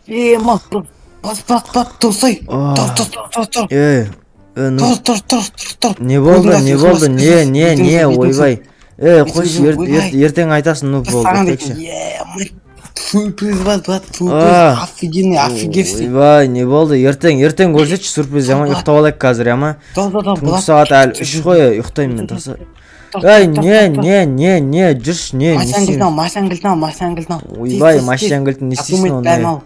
Ема, бас, тұрсай. Тұр. Не болды? Не, ойбай. Қойш, ертең айтасың, ну болды. Сюрприз бар, сюрприз. Офигенный, офигевший. Ойбай, не болды? Ертең көрсетші сюрприз, жаман ұйықтап алайық қазір, яма? Түнгі сағат әлі 3 қой, ұйықтаймын мен тасы. Не, жүрш, не, Машангілтін. Ойбай, машангілтін, не істейсің оны?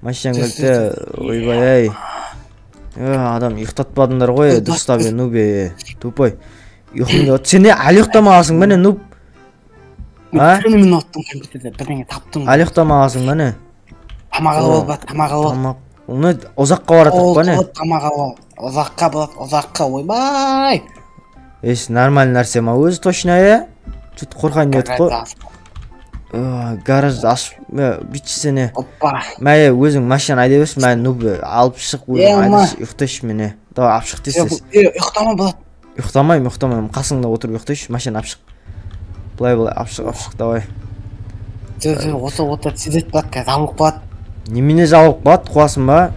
Машангілті, ойбай, адам ұйықтатпадыңдар ғой, дұрыстап, нубе, тупой. Сен не, әлі ұйықтамағасың мәне, нуб? Мен оттым компьютерде, бірдеңе таптым. Әлі ұйықтамағасың мәне? Тамағалы бол. Оны ұзаққа баратық ба не? Ұзаққа болады, ұзаққа, ойбай. Нормальный нәрсе ма өзі точно, Чүт қорқайын едік қой. Гараж ашып, бүйтшісіне. Мәе өзің машина айда берсін, мәе нубы алып шық, өзің айдаш ұйықтайшы мені. Давай апшық десіз. Ұйықтама болады. Ұйықтамайым. Қасыңда отырып ұйықтайшы, машина апшық. Бұлай, апшық, давай. Осы сезет болады, қазір жабылып болады. Немене жабылып болады, қуасың ба?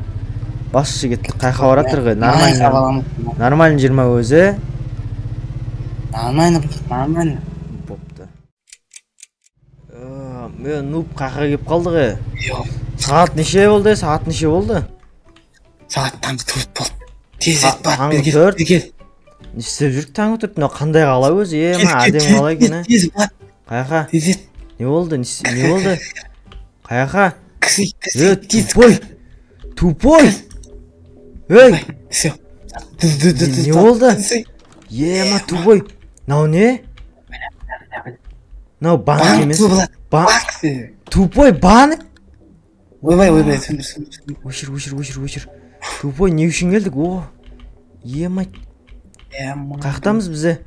Басшы кетті, қайқа баратыр ғой. Нормальный жер ма өзі? Нормально. Бопты. Мен нуб қайқа кеп қалды ғой. Сағат неше болды? Сағат таңғы 4 болды. Тезет бат, таңғы 4? Не істеп жүрік таңғы 4? Қандай қала өзі? Әдем қала екен, Тезет бат. Қайқа? Тезет. Не болды? Қайқа? Тупой! Все. Не болды? Тупой! Нау не? Нау банк емес? Тупой банк? Ойбай, сөндір. Өшір. Тупой не үшін келдік? Емай. Қаяқтамыз бізе?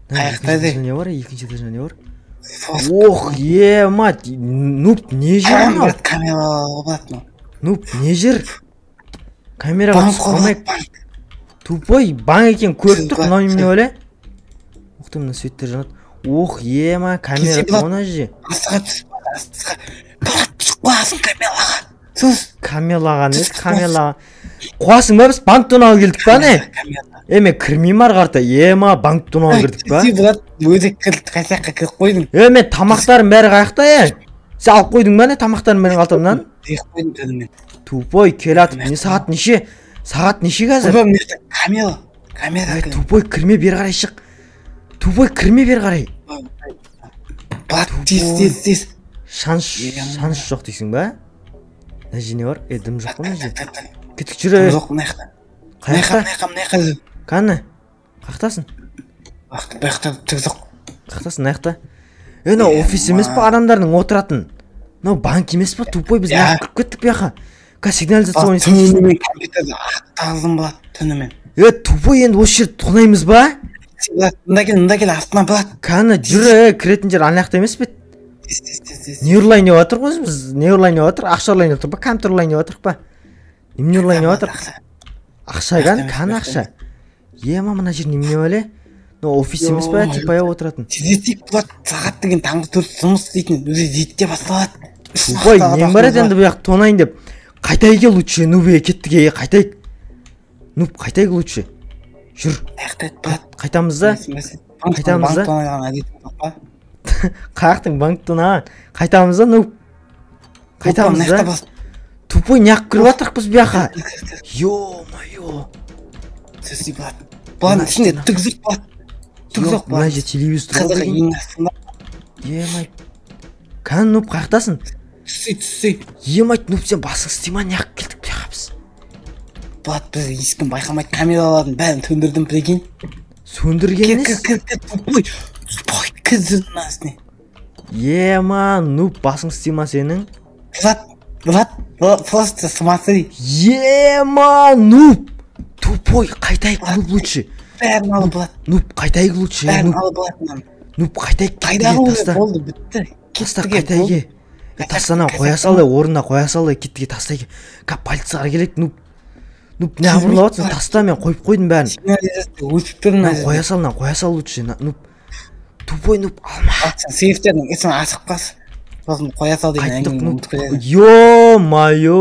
Қаяқтайды? Екінші этажда не бар? Ох, емат. Нуп, не жер мынау? Камера болады. Нуп, не жер? Камераға түсіп Тупой банк екен көріп тұр, мынау немене өле? Мына светтер жанады. Ох, ема, камера тоңына же. Астыға түсіп қуасың камераға. Камераға не? Камераға. Қуасың ба біз банк тонауы келдік ба не? Еме, кірмейм арғарта. Ема, банк тонауы келдік ба? Өзі қайсаққа кіріп қойдың. Еме, тамақтарым бәрі қаяқта Сен алып қойдың ба не тамақтарым менің қалтамнан? Қойдым төнімен. Тупой, кел атып. Не сағат неше? Сағат неше қазір? Камера. Тупой, кірме бер қарай шық. Тупой, кірме бер қарай. Бат, тез. Шанс жоқ дейсің ба? Нәже не бар? Дым жоқ па нәже? Кетік жүрі. Дым жоқ мынаяқта. Мынаяқта. Қаны? Қақтасын? Бұяқта түк жоқ. Қақтасын наяқта? Офис емес па адамдардың отыратын? Банк емес па? Тупой біз наяқ кіріп кеттік бұяқа. Сигнализация ойын сен. Түнімен компьютерді ақтағызым болады, түнімен. Тупой енді осы жер тұнаймыз ба? Мында кел, астынан болады. Қаны жүрі, кіретін жер анаяқта емес бет? Не ұрлайын деп отыр ғой біз? Не ұрлайын деп отыр? Ақша ұрлайын деп отыр ба? Компьютер ұрлайын деп отыр ба? Немене ұрлайын деп отыр? Ақша қаны ақша? Ема мына жер немене өле? Офис емес па? Типая отыратын. Тезетейік болады, сағат деген таңғы 4 жұмыс істейтін, өзі зетте басталады. Ой, нең бар еді енді бұяқ тонайын деп. Қайтайық лучше, нубе кеттіге, қайтайық. Нуб, қайтайық лучше. Жүр. Қайтамыз да? Қаяқтың банк тонаған. Қайтамыз да, нуб. Қайтамыз да? Тупой неақ кіріп атырық біз бұяқа. Ё-майо. Сөзі болады. Бұлан ішінде түк жоқ болады. Түк жоқ болады. Мына же телевизор тұрады деген. Емай. Кән нуб қаяқтасын? Түсі. Емай, нуб сен басың істейма неақ келдік бұяқа біз. Бұлат біз ешкім байқамайды камералардың бәрін сөндірдім прикинь. Сөндірген емес? Тупой кіздің насыне. Ема, нуб басың істейма сенің? Влад, просто смотри. Ема, нуб! Тупой, қайтайық нуб лучше. Бәрін алып Влад. Нуб, қайтайық лучше. Бәрін алып Влад. Нуб, қайтайық. Қайдағы болды, бітті. Таста қайтайығы. Тастана қоя салды, орнына қоя салды, кеттіге тастайығы. Кап полицияға келек, нуб. Нуб, не абырлап атсың? Таста мен қойып қойдым бәрін. Өтіп тұрмын. Қоя сал лучше. Нуб. Тупой, нуб, алма. Сейфтердің есін ашық қас. сосын қоя сал деген әңгіме ұмытып кетеді. Ё-моё.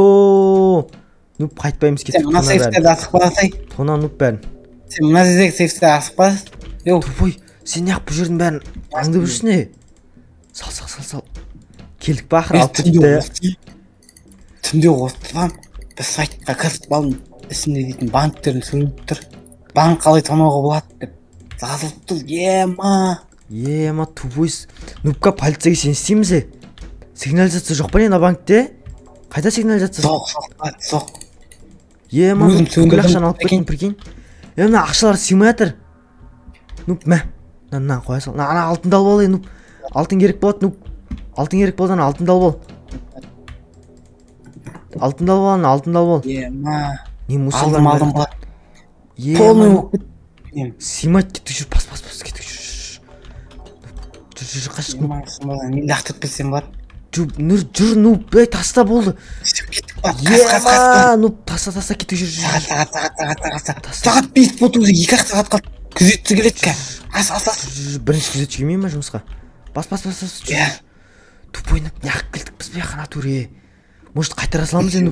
Нуп қайтпаймыз Сен кеттік. мына сейфтерді асықпасай. Тона нуп бәрін. Сен мына жердегі сейфтерді асықпас. Йоу. Тупой, сен неғып бұл жердің бәрін аңдып жүрсің не? Сал. Келдік ба ақыры алып кетті. Түнде отырсам, біз сайтқа кіріп алдым. Ішінде дейтін банктерін сөйлеп тұр. Банк қалай тонауға болады деп жазылып тұр. Ема, тупой. Нупқа полицияға сен істейміз е? Сигнализация жоқ па не на банкте? Қайда сигнализация? Жоқ. Ема, бүкіл ақшаны алып кеттің, прикинь. Мына ақшалар сыймай жатыр. Нуп, мә. Мына қоя сал. Ана алтынды алып ал, нуп. Алтын керек болады, нуп. Алтын керек болады, алтынды алып ал. Алтынды алып ал. Ема. Не мусордан Алдым ба. Полный оқыт. Симайт кеттік жүр, пас, кеттік жүр. Жүр, қашық. Ема, мен лақтырып кетсем бар. Жүр, нуп, таста болды. Ема, нуп, таста кеттік жүр. Сағат 5 болды өзі, 2 сағат қалды. Күзетші келеді ка. Ас. Бірінші күзетші келмей ма жұмысқа? Бас. Тупой, нуп, неғып келдік біз бе қана туре. Может, қайтара саламыз енді?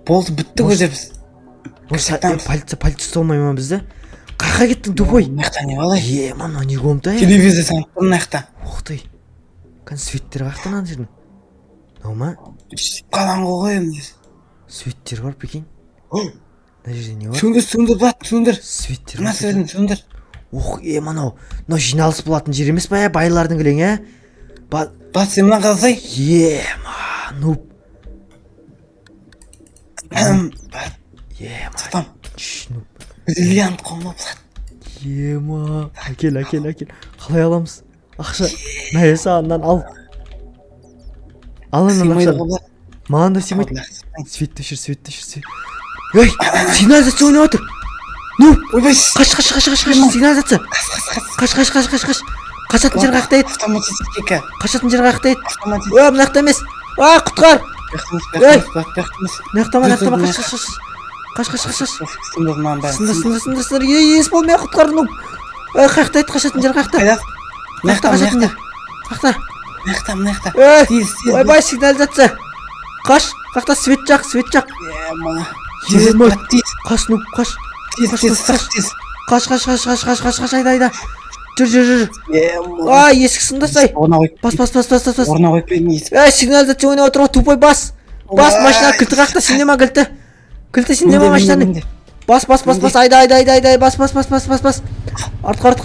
Болды, бітті көзе біз. Полиция ұсталмай ма бізді? Қақа кеттің, тупой? Мақта не балай? Ема, не комта? Телевизор санып тұр мақта. Оқтай. Светтер қақты мына жердің? Нау ма? Қаланғы қойым. Светтер бар, прикинь. Мына жерде не бар? Сөндір, бат, сөндір. Светтер бар. Мына сөндір. Ох, мынау жиналыс болатын жер емес па, байлардың кілең, ә? Бат, сен мына қалсай? Ема, нуп. Сатам. Бриллиант қомлап сат. Ема, әкел. Қалай аламыз? Ақша. Мәйе сағаннан ал. Алынан ақша. Маған да симайды. Светті шыр. Ой, сигнализация ойнап отыр. Ну, қаш. Сигнализация. Қаш. Қашатын жер қаяқта еді? Автоматический. Қашатын жер қаяқта еді? Мына жақта емес. Құтқар. Мына қаш. Сындыр. Ес болмай құтқар, ну. Қаяқта еді, қашатын жер қаяқта? Қаяқта. Ойбай, сигнализация. Қаш, қаяқта свет жақ. Қаш, ну, қаш. Қаш, айда. Жүр. Есік сындырсай. Бас. Орна қойып берін есік. Сигнализация ойнап отыр ғой, тупой бас. Машина кілті қақта, сенде ма кілті? Кілті сенде ма машинаны? Бас. Айда. Бас. Артқа.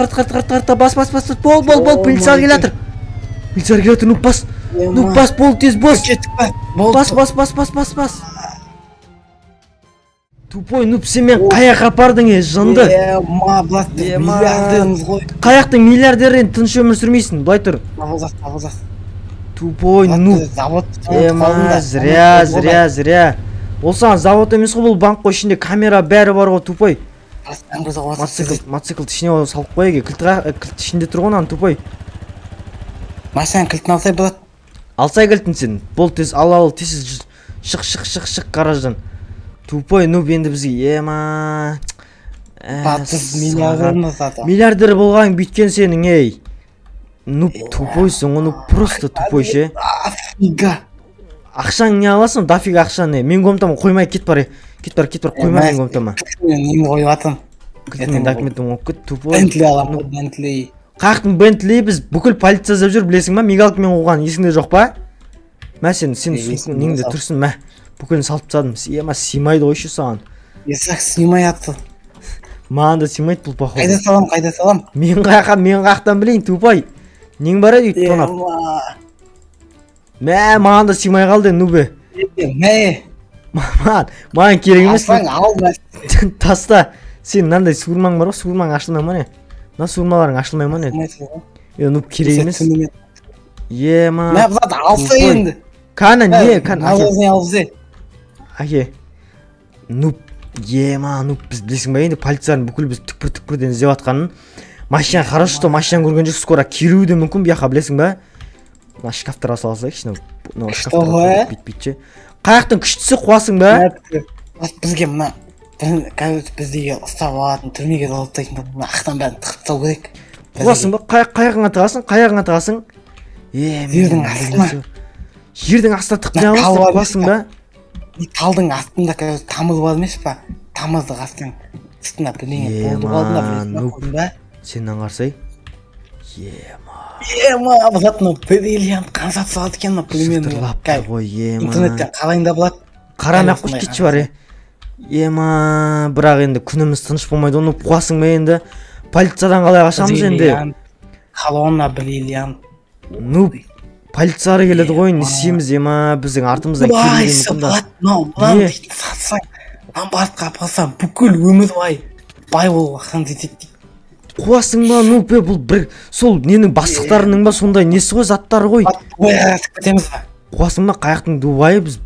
Бас. Бол. Полиция келатыр. Ну, бас. Бол, тез бос. Бас. Тупой, нуп, сен мен қаяққа апардың жынды? Миллиардеріміз ғой. Қаяқтың миллиардерін тыныш өмір сүрмейсің, былай тұр. Табылзас. Тупой, нуп. Зря. Ол саған завод емес қой, бұл банк қой, ішінде камера бәрі бар ғой, тупой. Мотоцикл ішіне салып қой, кілт ішінде тұр ғой, тупой. Машинаның кілтін алсай болады. Алсай кілтін сен, бол тез, ал, тез шық гараждан. Тупой, нуп, енді бізге, ема. Батыс миллиардеріміз ата. Миллиардер болған бүйткен сенің, ей. Нуп, тупойсың, оны просто тупой ше. Афига. Ақшаң не аласың, дафига ақшаны. Мен комтама қоймай, кет бар, қоймай мен комтама. Мен қойып атым. Кілтімен документім оқ кет, тупой. Бентли аламын, Бентли. Қақтың Бентли біз бүкіл полиция зап жүр, білесің ма? Мигалкамен қойған есіңде жоқ па? Мә сен неңде тұрсын, мә. Бүкілін салып тастадым. Ема симайды ойшы саған. Есақ симай атты. Маған да симайды бұл поход. Қайда салам? Мен қақтан білейін, тупай. Нең бар еді тонап. Маған да симай қалды, нубе. Маған керек емес. Таста. Сен мынандай суырмаң бар ғой, суырмаң ашылмай ма не? Мына суырмаларың ашылмай ма не? Нуб керек емес. Ема. Мә бұлады алса енді. Кана не? Алзе. Аке. Нуб. Ема, нуб. Біз білесің ба енді полицияның бүкіл біз түкпір-түкпірден іздеп атқанын. Машина хорошо, что машина көрген жоқ, скоро келуі де мүмкін, бұяққа білесің ба? Мына шкафтарға салсайықшы, шкафтарға бит-битші. Қаяқтың күштісі қуасың ба? Бізге мына біздегі ұстап алатын түрмеге алып тайтын мына ақтан бәрін тығып тастау керек. Қуасың ба? Қаяғыңа тығасың? Жердің астына. Жердің астына тықпай аласың қуасың ба? Талдың астында қазір тамыз бар емес па? Тамызды қастың астына бірдеңе болды алдында ба? Сен аңғарсай? Бұлатыны бриллиант қансат салады екен пулемен. Шықтырлапты ғой, интернеттен қарайында болады. Қарамай-ақ қойшы кетші бар, бірақ енді күніміз тыныш болмайды, оны қуасың ба енді? Полициядан қалай қашамыз енді? Колонна бриллиант. Полицияға келеді ғой, не істейміз, біздің артымыздан келмеген мұнда. Сатсаң, ломбардқа апарсаң, бүкіл өмір бай болып ақсан жетеді. Қуасың ба, бұл бір сол ненің бастықтарының ба сондай несі ғой, заттары ғой. Қуасың ба, қаяқтың Дубайы біз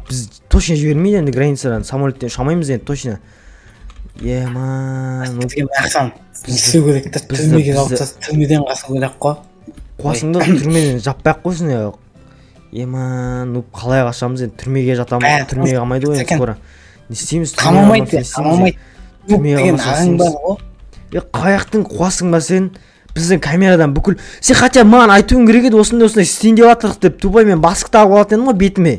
точно жібермейді енді границадан, самолеттен шамаймыз енді точно. Түсу керектір, түрмеге қалыптасы, түрмеден қасы керек қой. Қуасың да түрмеден жаппай-ақ қойсын. Қалай қашамыз енді, түрмеге жатамыз, түрмеге қалмайды ғой енді скоро. Не істейміз? Қамамайды. Түрмеге қалмасың. Қаяқтың қуасың ба сен? Біздің камерадан бүкіл... Сен хотя маған айтуың керек еді, осындай істейін деп атырық деп, тупой мен басқы тағып алатын едім ғой бетіме.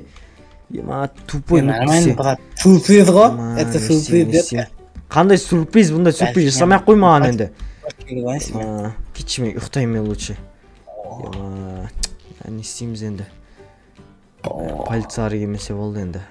Тупой нүктесе. Сюрприз ғой? Это сюрприз деп. Қандай сюрприз, бұндай сюрприз жасамай-ақ қой маған енді. Кетші мен ұйықтайын мен лучше. Не істейміз енді? Полицияға келмесе болды енді.